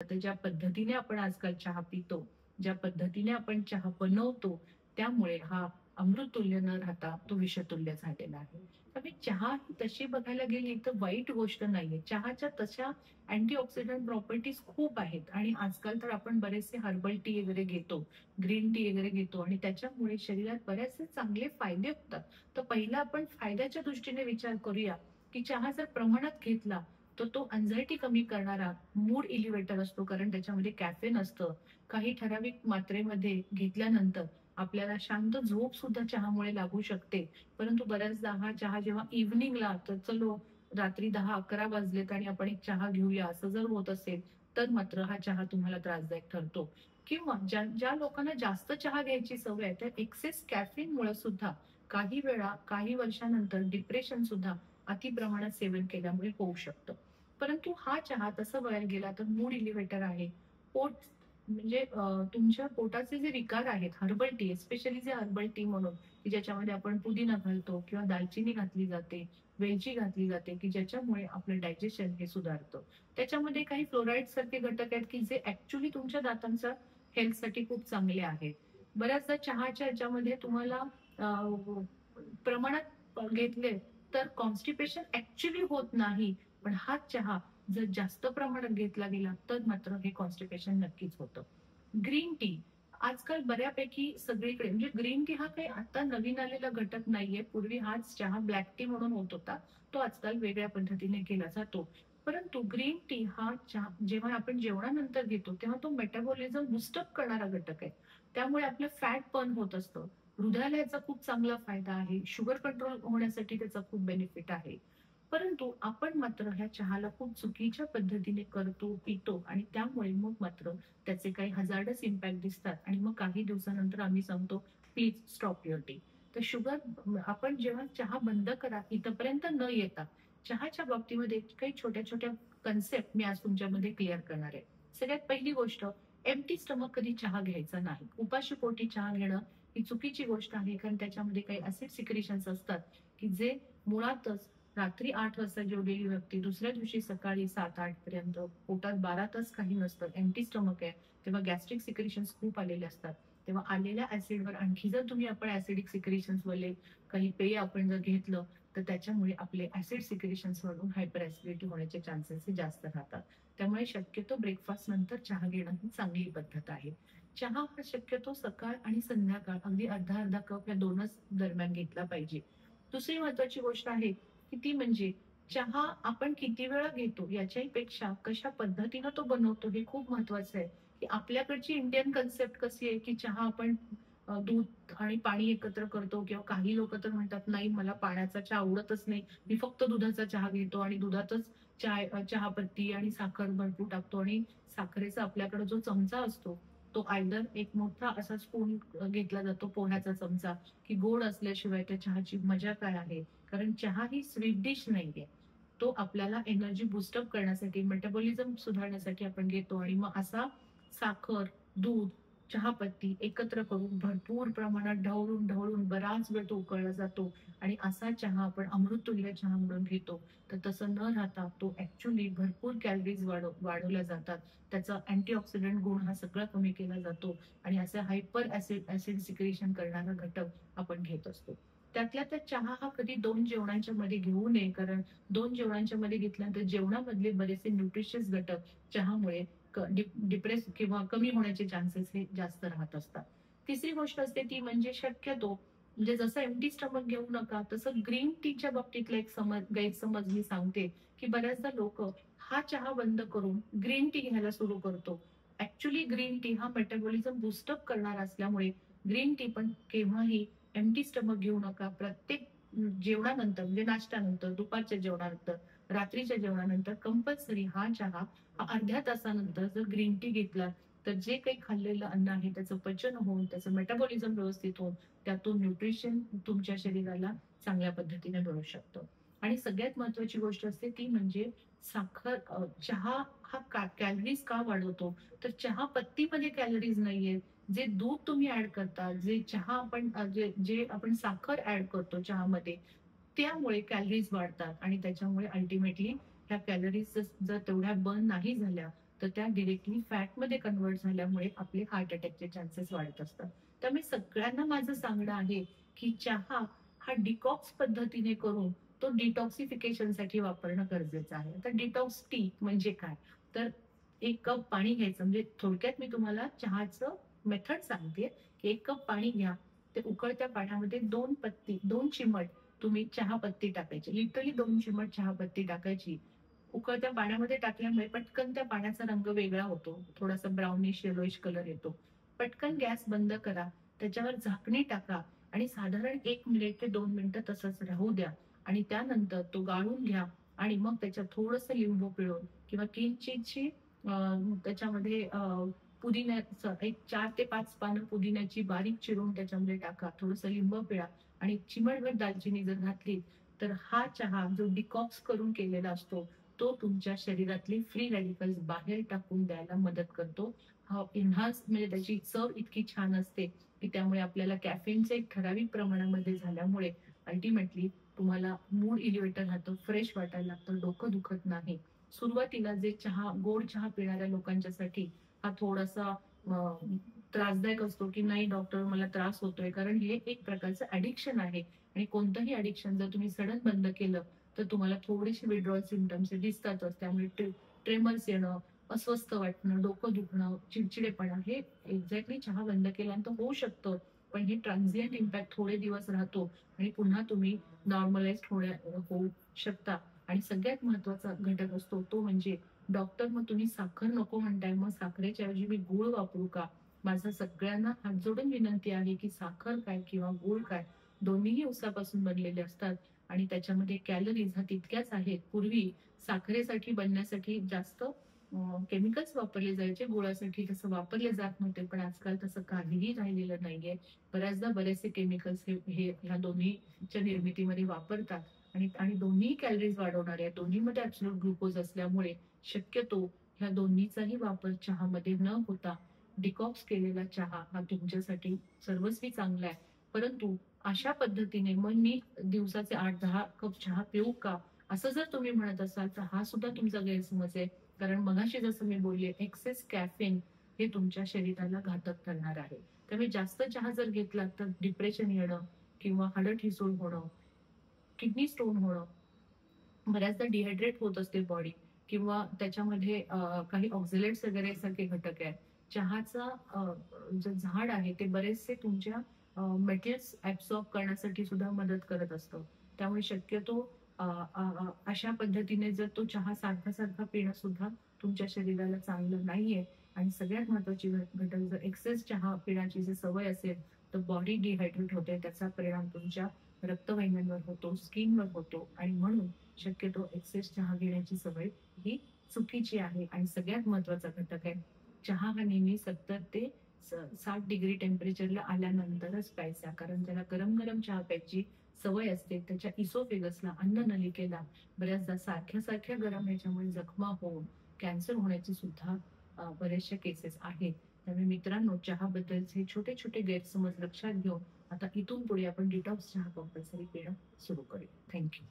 तर ज्या पद्धतीने आपण आजकाल चहा पितो, ज्या पद्धतीने आपण चहा बनवतो, त्यामुळे हा अमृततुल्य न राहता तो विषतुल्य झालेला आहे. त्यामुळे चहा ही तशी बघायला गेली तर वाईट गोष्ट नाहीये. चहाच्या तशा अँटीऑक्सिडंट प्रॉपर्टीज खूप आहेत आणि आजकाल तर आपण बरेचसे हर्बल टी वगैरे घेतो, ग्रीन टी वगैरे घेतो आणि त्याच्यामुळे शरीरात बरेचसे चांगले फायदे होतात. तर पहिला आपण फायद्याच्या दृष्टीने विचार करूया, की चहा जर प्रमाणात घेतला तर तो अँक्झायटी कमी करणारा मूड एलिव्हेटर असतो, कारण त्याच्यामध्ये कॅफेन असतं. काही ठराविक मात्रेमध्ये घेतल्यानंतर आपल्याला शांत झोप सुद्धा चहामुळे लागू शकते. परंतु बऱ्याचदा हा चहा जेव्हा इव्हनिंगला तर चलो रात्री 10-11 वाजलेत आणि आपण एक चहा घेऊया असं जर होत असेल, तर मात्र हा चहा तुम्हाला त्रासदायक ठरतो. किंवा ज्या ज्या लोकांना जास्त चहा घ्यायची सवय आहे, त्या एक्सेस कॅफीनमुळे सुद्धा काही वेळा, काही वर्षानंतर डिप्रेशन सुद्धा अतिप्रमाणात सेवन केल्यामुळे होऊ शकतं. परंतु हा चहा तसं बघायला गेला तर मूड एलिव्हेटर आहे. पोट म्हणजे तुमच्या पोटाचे जे विकार आहेत, हर्बल टी स्पेशली जे हर्बल टी म्हणून, की ज्याच्यामध्ये आपण पुदिना घालतो किंवा दालचिनी घातली जाते, वेलची घातली जाते, की ज्याच्यामुळे आपलं डायजेशन हे सुधारतं. त्याच्यामध्ये काही फ्लोराईड्स सारखे घटक आहेत, की जे ॲक्चुअली तुमच्या दातांच्या हेल्थसाठी खूप चांगले आहेत. बऱ्याचदा चहाच्या ह्याच्यामध्ये तुम्हाला प्रमाणात घेतले तर कॉन्स्टिपेशन ॲक्चुअली होत नाही. पण हाच चहा जर जास्त प्रमाणात घेतला गेला तर मात्र हे कॉन्स्टिपेशन नक्कीच होतं. ग्रीन टी आजकाल बऱ्यापैकी सगळीकडे म्हणजे ग्रीन टी हा काही आता नवीन आलेला घटक नाहीये. पूर्वी हाच चहा ब्लॅक टी म्हणून होत होता. तो आजकाल वेगळ्या पद्धतीने केला जातो. परंतु ग्रीन टी हा चहा जेव्हा आपण जेवणानंतर घेतो, तेव्हा तो मेटाबॉलिझम बूस्टअप करणारा घटक आहे. त्यामुळे आपलं फॅट बर्न होत असतं. हृदयाला याचा खूप चांगला फायदा आहे. शुगर कंट्रोल होण्यासाठी त्याचा खूप बेनिफिट आहे. परंतु आपण मात्र ह्या चहाला खूप चुकीच्या पद्धतीने करतो, पितो आणि त्यामुळे मग मात्र त्याचे काही हझार्डस इम्पॅक्ट दिसतात आणि मग काही दिवसानंतर आम्ही सांगतो, "प्लीज स्टॉप युअर टी." तर आपण जेव्हा चहा बंद करा इथपर्यंत न येता, चहाच्या बाबतीमध्ये काही छोट्या-छोट्या कन्सेप्ट मी आज तुमच्यामध्ये क्लिअर करणार आहे. सगळ्यात पहिली गोष्ट, एम्प्टी स्टमक कधी चहा घ्यायचा नाही. उपाशी पोटी चहा घेणं ही चुकीची गोष्ट आहे, कारण त्याच्यामध्ये काही ॲसिड सिक्रेशन्स असतात, की जे मुळातच रात्री 8 वाजता जेवलेली व्यक्ती दुसऱ्या दिवशी सकाळी 7-8 पर्यंत पोटात 12 तास काही नसतं, एम्प्टी स्टमक आहे, तेव्हा गॅस्ट्रिक सिक्रेशन्स खूप आलेले असतात. तेव्हा आलेल्या ॲसिडवर आणखी जर तुम्ही आपण ॲसिडिक सिक्रेशन्स वाले काही पेय आपण जर घेतलं, तर त्याच्यामुळे आपले ॲसिड सिक्रेशन्स वाढून हायपर ॲसिडिटी होण्याचे चान्सेस हे जास्त राहतात. त्यामुळे शक्यतो ब्रेकफास्ट नंतर चहा घेणं ही चांगली पद्धत आहे. चहा हा शक्यतो सकाळ आणि संध्याकाळ अगदी अर्धा-अर्धा कप या 2च दरम्यान घेतला पाहिजे. दुसरी महत्वाची गोष्ट आहे, की ती म्हणजे चहा आपण किती वेळा घेतो याच्याही पेक्षा कशा पद्धतीनं तो बनवतो हे खूप महत्वाचं आहे, की आपल्याकडची इंडियन कन्सेप्ट कशी आहे, की चहा आपण दूध आणि पाणी एकत्र करतो किंवा काही लोकं तर म्हणतात, "नाही मला पाण्याचा चहा आवडतच नाही. मी फक्त दुधाचा चहा घेतो आणि दुधातच चहापत्ती आणि साखर भरपूर टाकतो आणि साखरेचा आपल्याकडे जो चमचा असतो, तो आयदर एक मोठा असा स्पून घेतला जातो पोह्याचा चमचा, की गोड असल्याशिवाय त्या चहाची मजा काय आहे? कारण चहा ही स्वीट डिश नाहीये. तो आपल्याला एनर्जी बूस्टअप करण्यासाठी, मेटाबॉलिझम सुधारण्यासाठी आपण घेतो आणि मग असा साखर, दूध, चहापत्ती एकत्र करून भरपूर प्रमाणात ढवळून बराच वेळ तो उकळला जातो आणि असा चहा आपण अमृततुल्य चहा म्हणून घेतो. तर तसं न राहता तो ॲक्चुअली भरपूर कॅलरीज वाढवल्या जातात. त्याचा अँटीऑक्सिडंट गुण हा सगळा कमी केला जातो आणि असे हायपर ॲसिड सिक्रेशन करणारा घटक आपण घेत असतो. त्यातल्या त्यात चहा हा कधी 2 जेवणांच्या मध्ये घेऊ नये, कारण 2 जेवणांच्या मध्ये घेतल्यानंतर जेवणामधले बरेचसे न्यूट्रिशियस घटक चहामुळे डिप्रेस किंवा कमी होण्याचे चान्सेस हे जास्त राहत असतात. तिसरी गोष्ट असते ती म्हणजे शक्यतो म्हणजे जसं एम्प्टी स्टमक घेऊ नका, तसं ग्रीन टीच्या बाबतीतला एक गैरसमज मी सांगते, की बऱ्याचदा लोकं हा चहा बंद करून ग्रीन टी घ्यायला सुरू करतो. ॲक्चुअली ग्रीन टी हा मेटाबॉलिझम बूस्टअप करणारा असल्यामुळे ग्रीन टी पण केव्हाही एम्प्टी स्टमक घेऊ नका. प्रत्येक जेवणानंतर म्हणजे नाश्त्यानंतर, दुपारच्या जेवणानंतर, रात्रीच्या जेवणानंतर कंपल्सरी हा चहा अर्ध्या तासानंतर जर ग्रीन टी घेतला, तर जे काही खाल्लेलं अन्न आहे त्याचं पचन होऊन, त्याचं मेटाबॉलिझम व्यवस्थित होऊन, त्यातून न्यूट्रिशन तुमच्या शरीराला चांगल्या पद्धतीने मिळू शकतं. आणि सगळ्यात महत्त्वाची गोष्ट असते ती म्हणजे चहा हा कॅलरीज का वाढवतो? तर चहा पत्तीमध्ये कॅलरीज नाहीयेत. जे दूध तुम्ही ॲड करता, जे चहा आपण जे आपण साखर ॲड करतो चहामध्ये, त्यामुळे कॅलरीज वाढतात आणि त्याच्यामुळे अल्टिमेटली ह्या कॅलरीज जर तेवढ्या बर्न नाही झाल्या, तर त्या डिरेक्टली फॅटमध्ये कन्वर्ट झाल्यामुळे आपले हार्ट अटॅकचे चान्सेस वाढत असतात. त्यामुळे सगळ्यांना माझं सांगणं आहे की चहा हा डिकॉक्स पद्धतीने करून तो डिटॉक्सिफिकेशनसाठी वापरणं गरजेचं आहे. आता डिटॉक्स टी म्हणजे काय? तर 1 कप पाणी घ्यायचं, म्हणजे थोडक्यात मी तुम्हाला चहाचं मेथड सांगते, की 1 कप पाणी घ्या. ते उकळत्या पाण्यामध्ये 2 चिमट तुम्ही चहापत्ती टाकायची. लिटरली 2 चिमट चहापत्ती टाकायची. उकळत्या पाण्यामध्ये टाकल्यामुळे पटकन त्या पाण्याचा रंग वेगळा होतो. थोडासा ब्राउनिश येलोइश कलर येतो. पटकन गॅस बंद करा. त्याच्यावर झाकणी टाका आणि साधारण 1 मिनिट ते 2 मिनिटं तसंच राहू द्या आणि त्यानंतर तो गाळून घ्या आणि मग त्याच्यात थोडंसं लिंबू पिळून किंवा किंचितशी त्याच्यामध्ये पुदिन्याचं एक 4 ते 5 पानं पुदिन्याची बारीक चिरून त्याच्यामध्ये टाका. थोडंसं लिंबू पिळा आणि चिमटभर दालचिनी जर घातली, तर हा चहा जो डिकॉक्स करून केलेला असतो, तो तुमच्या शरीरातली फ्री रॅडिकल्स बाहेर टाकून द्यायला मदत करतो. हा एन्हान्स म्हणजे त्याची चव इतकी छान असते, की त्यामुळे आपल्याला कॅफेनचं एक ठराविक प्रमाणामध्ये झाल्यामुळे अल्टिमेटली तुम्हाला मूड इलिव्हेटर राहतं, फ्रेश वाटायला लागतं, डोकं दुखत नाही. सुरुवातीला जे गोड चहा पिणाऱ्या लोकांच्यासाठी हा थोडासा त्रासदायक असतो, की नाही डॉक्टर मला त्रास होतोय. कारण हे एक प्रकारचं ॲडिक्शन आहे आणि कोणतंही ॲडिक्शन जर तुम्ही सडन बंद केलं, तर तुम्हाला थोडेसे विथड्रॉल सिम्प्टम्स हे दिसतातच. त्यामुळे ट्रेमर्स येणं, अस्वस्थ वाटणं, डोकं दुखणं, चिडचिडेपणा हे एक्झॅक्टली चहा बंद केल्यानंतर होऊ शकतं. पण हे ट्रान्झिएंट इम्पॅक्ट थोडे दिवस राहतो आणि पुन्हा तुम्ही नॉर्मलाइज्ड होऊ शकता. आणि सगळ्यात महत्त्वाचा घटक असतो तो म्हणजे डॉक्टर मग तुम्ही साखर नको म्हणताय, मग साखरेच्या ऐवजी मी गूळ वापरू का? माझं सगळ्यांना हात जोडून विनंती आहे, की साखर काय किंवा गूळ काय, दोन्हीही उसापासून बनलेले असतात आणि त्याच्यामध्ये कॅलरीज ह्या तितक्याच आहेत. पूर्वी साखरेसाठी बनण्यासाठी जास्त केमिकल्स वापरले जायचे, गुळासाठी तसं वापरले जात नव्हते. पण आजकाल तसं काहीही राहिलेलं नाहीये. बऱ्याचदा बरेचसे केमिकल्स हे हे ह्या दोन्हीच्या निर्मितीमध्ये वापरतात आणि आणि दोन्ही कॅलरीज वाढवणारे आहेत. दोन्हीमध्ये ॲब्सोल्यूट ग्लुकोज असल्यामुळे शक्यतो ह्या दोन्हीचाही वापर चहामध्ये न होता डिकॉक्स केलेला चहा हा तुमच्यासाठी सर्वस्वी चांगला आहे. परंतु अशा पद्धतीने मग मी दिवसाचे 8-10 कप चहा पिऊ का? असं जर तुम्ही म्हणत असाल, तर हा सुद्धा तुमचा गैरसमज आहे. कारण मगाशी जसं मी बोलले, एक्सेस कॅफेन हे तुमच्या शरीराला घातक ठरणार आहे. त्यामुळे जास्त चहा जर घेतला, तर डिप्रेशन येणं किंवा हाडं ठिसूळ होणं, किडनी स्टोन होणं, बऱ्याचदा डिहायड्रेट होत असते बॉडी किंवा त्याच्यामध्ये काही ऑक्झलेट्स वगैरे सारखे घटक आहेत. चहाचा जे झाड आहे ते बरेचसे तुमच्या मेटल्स ॲब्सॉर्ब करण्यासाठी सुद्धा मदत करत असतं. त्यामुळे शक्यतो अ, अ, अशा पद्धतीने जर तो चहा सारखा-सारखा पिणं सुद्धा तुमच्या शरीराला चांगलं नाहीये आणि सगळ्यात महत्त्वाची घटक जर एक्सेस चहा पिण्याची जर सवय असेल, तर बॉडी डिहायड्रेट होते. त्याचा परिणाम तुमच्या रक्तवाहिन्यांवर होतो, स्किनवर होतो आणि म्हणून शक्यतो एक्सेस चहा घेण्याची सवय ही चुकीची आहे आणि सगळ्यात महत्त्वाचा घटक आहे. चहा हा नेहमी 70 ते 60 डिग्री टेम्परेचरला आल्यानंतरच प्यायचा. कारण ज्याला गरम-गरम चहा प्यायची सवय असते, त्याच्या इसोफेगसला, अन्ननलिकेला बऱ्याचदा सारख्या-सारख्या गरम ह्याच्यामुळे जखमा होऊन कॅन्सर होण्याची सुद्धा बऱ्याचशा केसेस आहेत. त्यामुळे मित्रांनो, चहाबद्दलचे छोटे-छोटे गैरसमज लक्षात घेऊन आता इथून पुढे आपण डिटॉक्स चहा कंपल्सरी पिणं सुरू करूया. Thank you.